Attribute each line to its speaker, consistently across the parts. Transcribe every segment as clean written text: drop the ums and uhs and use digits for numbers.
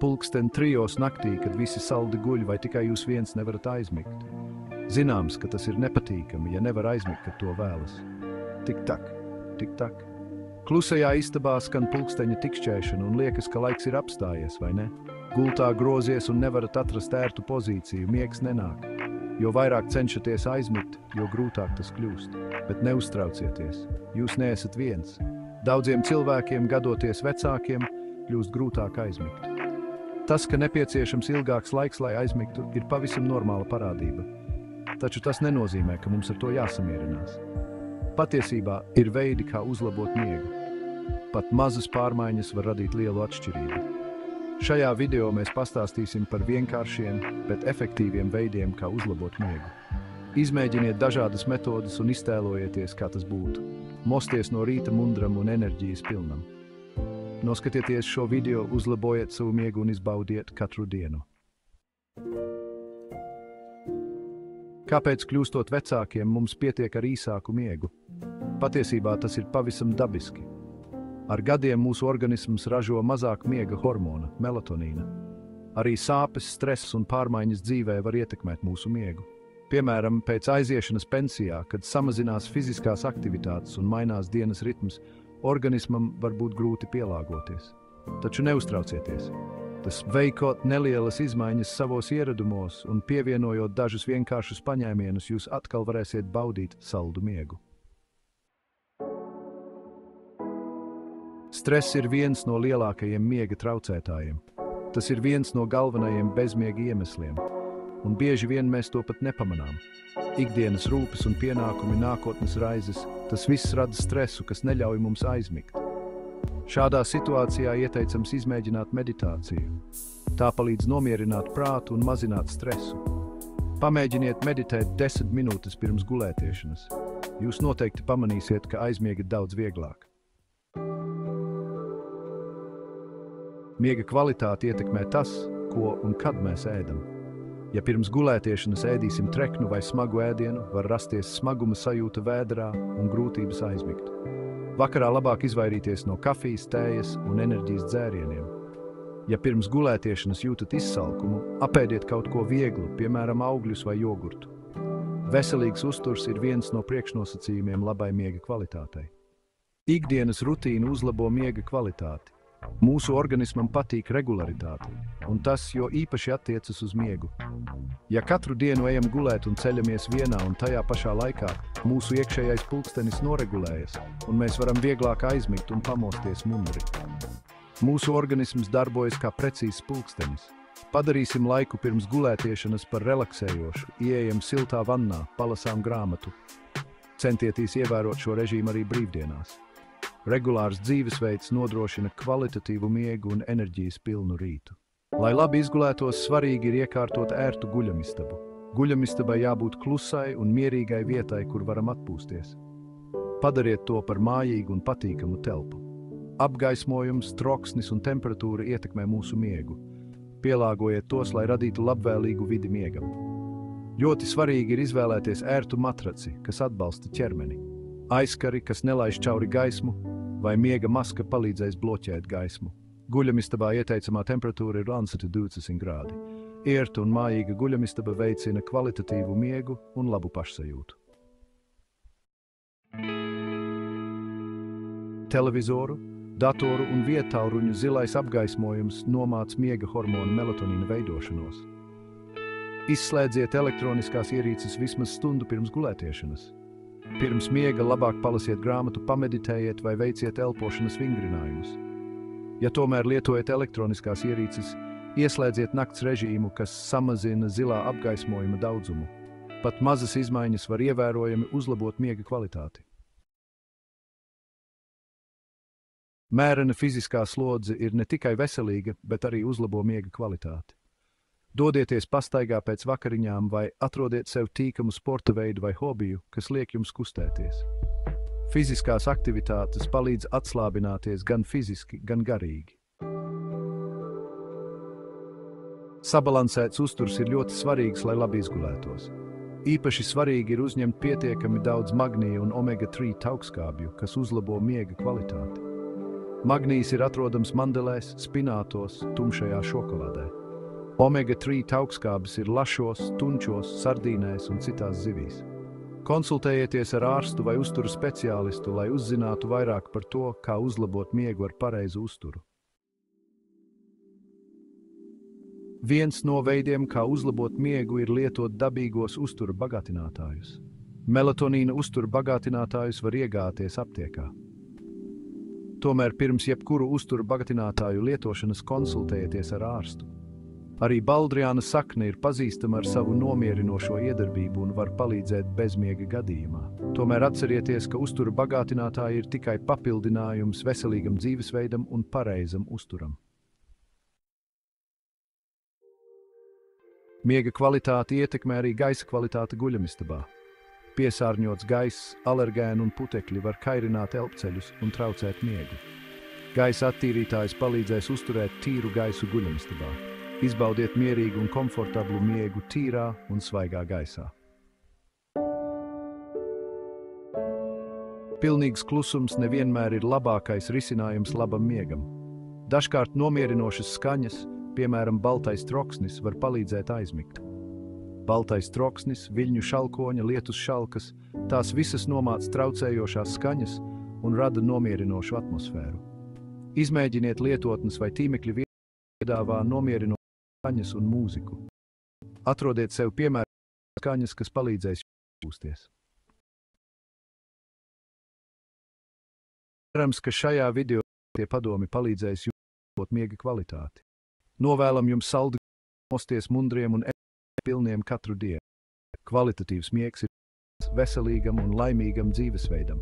Speaker 1: Pulksten 3 naktī, kad visi saldi guļ, vai tikai jūs viens nevarat aizmigt? Zināms, ka tas ir nepatīkami, ja nevar aizmigt, kad to vēlas. Tik-tak, tik-tak. Klusajā istabā skan pulksteņa tikšķēšana un liekas, ka laiks ir apstājies, vai ne? Gultā grozies un nevarat atrast ērtu pozīciju, miegs nenāk. Jo vairāk cenšaties aizmigt, jo grūtāk tas kļūst. Bet neuztraucieties, jūs neesat viens. Daudziem cilvēkiem, gadoties vecākiem, kļūst grūtāk aizmigt. Tas, ka nepieciešams ilgāks laiks, lai aizmigtu, ir pavisam normāla parādība. Taču tas nenozīmē, ka mums ar to jāsamierinās. Patiesībā ir veidi, kā uzlabot miegu. Pat mazas pārmaiņas var radīt lielu atšķirību. Šajā video mēs pastāstīsim par vienkāršiem, bet efektīviem veidiem, kā uzlabot miegu. Izmēģiniet dažādas metodas un iztēlojieties, kā tas būtu. Mosties no rīta mundram un enerģijas pilnam. Noskatieties šo video, uzlabojiet savu miegu un izbaudiet katru dienu. Kāpēc kļūstot vecākiem mums pietiek ar īsāku miegu? Patiesībā tas ir pavisam dabiski. Ar gadiem mūsu organisms ražo mazāk miega hormona, melatonīna. Arī sāpes, stress un pārmaiņas dzīvē var ietekmēt mūsu miegu. Piemēram, pēc aiziešanas pensijā, kad samazinās fiziskās aktivitātes un mainās dienas ritms, organismam var būt grūti pielāgoties. Taču neuztraucieties. Tas veikot nelielas izmaiņas savos ieradumos un pievienojot dažus vienkāršus paņēmienus, jūs atkal varēsiet baudīt saldu miegu. Stress ir viens no lielākajiem miega traucētājiem. Tas ir viens no galvenajiem bezmiega iemesliem, un bieži vien mēs to pat nepamanām. Ikdienas rūpes un pienākumi, nākotnes raizes, tas viss rada stresu, kas neļauj mums aizmigt. Šādā situācijā ieteicams izmēģināt meditāciju. Tā palīdz nomierināt prātu un mazināt stresu. Pamēģiniet meditēt 10 minūtes pirms gulētiešanas. Jūs noteikti pamanīsiet, ka aizmiegat daudz vieglāk. Miega kvalitāti ietekmē tas, ko un kad mēs ēdam. Ja pirms gulētiešanas ēdīsim treknu vai smagu ēdienu, var rasties smaguma sajūta vēderā un grūtības aizmigt. Vakarā labāk izvairīties no kafijas, tējas un enerģijas dzērieniem. Ja pirms gulētiešanas jūtat izsalkumu, apēdiet kaut ko vieglu, piemēram, augļus vai jogurtu. Veselīgs uzturs ir viens no priekšnosacījumiem labai miega kvalitātei. Ikdienas rutīna uzlabo miega kvalitāti. Mūsu organismam patīk regularitāte, un tas jo īpaši attiecas uz miegu. Ja katru dienu ejam gulēt un ceļamies vienā un tajā pašā laikā, mūsu iekšējais pulkstenis noregulējas, un mēs varam vieglāk aizmigt un pamosties mundri. Mūsu organisms darbojas kā precīzs pulkstenis. Padarīsim laiku pirms gulētiešanas par relaksējošu, ieejam siltā vannā, palasām grāmatu. Centieties ievērot šo režīmu arī brīvdienās. Regulārs dzīvesveids nodrošina kvalitatīvu miegu un enerģijas pilnu rītu. Lai labi izgulētos, svarīgi ir iekārtot ērtu guļamistabu. Guļamistabai jābūt klusai un mierīgai vietai, kur varam atpūsties. Padariet to par mājīgu un patīkamu telpu. Apgaismojums, troksnis un temperatūra ietekmē mūsu miegu. Pielāgojiet tos, lai radītu labvēlīgu vidi miegam. Ļoti svarīgi ir izvēlēties ērtu matraci, kas atbalsta ķermeni. Aizkari, kas nelaiž cauri gaismu, vai miega maska palīdzēs bloķēt gaismu. Guļamistabā ieteicamā temperatūra ir 20 grādi. Ērta un mājīga guļamistaba veicina kvalitatīvu miegu un labu pašsajūtu. Televizoru, datoru un viedtālruņu zilais apgaismojums nomāc miega hormonu melatonīna veidošanos. Izslēdziet elektroniskās ierīces vismaz stundu pirms gulētiešanas. Pirms miega labāk palasiet grāmatu, pameditējiet vai veiciet elpošanas vingrinājumus. Ja tomēr lietojat elektroniskās ierīces, ieslēdziet nakts režīmu, kas samazina zilā apgaismojuma daudzumu. Pat mazas izmaiņas var ievērojami uzlabot miega kvalitāti. Mērena fiziskā slodze ir ne tikai veselīga, bet arī uzlabo miega kvalitāti. Dodieties pastaigā pēc vakariņām vai atrodiet sev tīkamu sporta veidu vai hobiju, kas liek jums kustēties. Fiziskās aktivitātes palīdz atslābināties gan fiziski, gan garīgi. Sabalansēts uzturs ir ļoti svarīgs, lai labi izgulētos. Īpaši svarīgi ir uzņemt pietiekami daudz magnija un omega-3 taukskābju, kas uzlabo miega kvalitāti. Magnijs ir atrodams mandelēs, spinātos, tumšajā šokolādē. Omega-3 augstskābes ir lašos, tunčos, sardīnēs un citās zivīs. Konsultējieties ar ārstu vai uzturu speciālistu, lai uzzinātu vairāk par to, kā uzlabot miegu ar pareizu uzturu. Viens no veidiem, kā uzlabot miegu, ir lietot dabīgos uztura bagātinātājus. Melatonīna uztura bagātinātājus var iegāties aptiekā. Tomēr pirms jebkuru uztura bagātinātāju lietošanas konsultējieties ar ārstu. Arī baldriāna sakne ir pazīstama ar savu nomierinošo iedarbību un var palīdzēt bezmiega gadījumā. Tomēr atcerieties, ka uztura bagātinātāji ir tikai papildinājums veselīgam dzīvesveidam un pareizam uzturam. Miega kvalitāti ietekmē arī gaisa kvalitāte guļamistabā. Piesārņots gaiss, alergēni un putekļi var kairināt elpceļus un traucēt miegu. Gaisa attīrītājs palīdzēs uzturēt tīru gaisu guļamistabā. Izbaudiet mierīgu un komfortablu miegu tīrā un svaigā gaisā. Pilnīgs klusums nevienmēr ir labākais risinājums labam miegam. Dažkārt nomierinošas skaņas, piemēram, baltais troksnis, var palīdzēt aizmigt. Baltais troksnis, viļņu šalkoņa, lietus šalkas, tās visas nomāc traucējošās skaņas un rada nomierinošu atmosfēru. Izmēģiniet lietotnes vai tīmekļa piedāvā nomierinošu skaņas un mūziku. Atrodiet sev piemērotas skaņas, kas palīdzēs jūsties. Cerams, ka šajā video tie padomi palīdzēs jums uzlabot miega kvalitāti. Novēlam jums saldu mosties mundriem un pilniem katru dienu. Kvalitatīvs miegs ir veselīgam un laimīgam dzīvesveidam.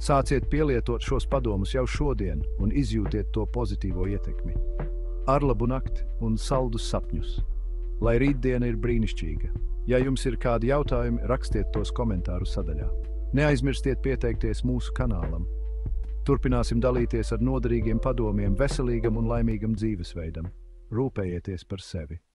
Speaker 1: Sāciet pielietot šos padomus jau šodien un izjūtiet to pozitīvo ietekmi. Ar labu nakti un saldus sapņus. Lai rītdiena ir brīnišķīga. Ja jums ir kādi jautājumi, rakstiet tos komentāru sadaļā. Neaizmirstiet pieteikties mūsu kanālam. Turpināsim dalīties ar noderīgiem padomiem veselīgam un laimīgam dzīvesveidam. Rūpējieties par sevi!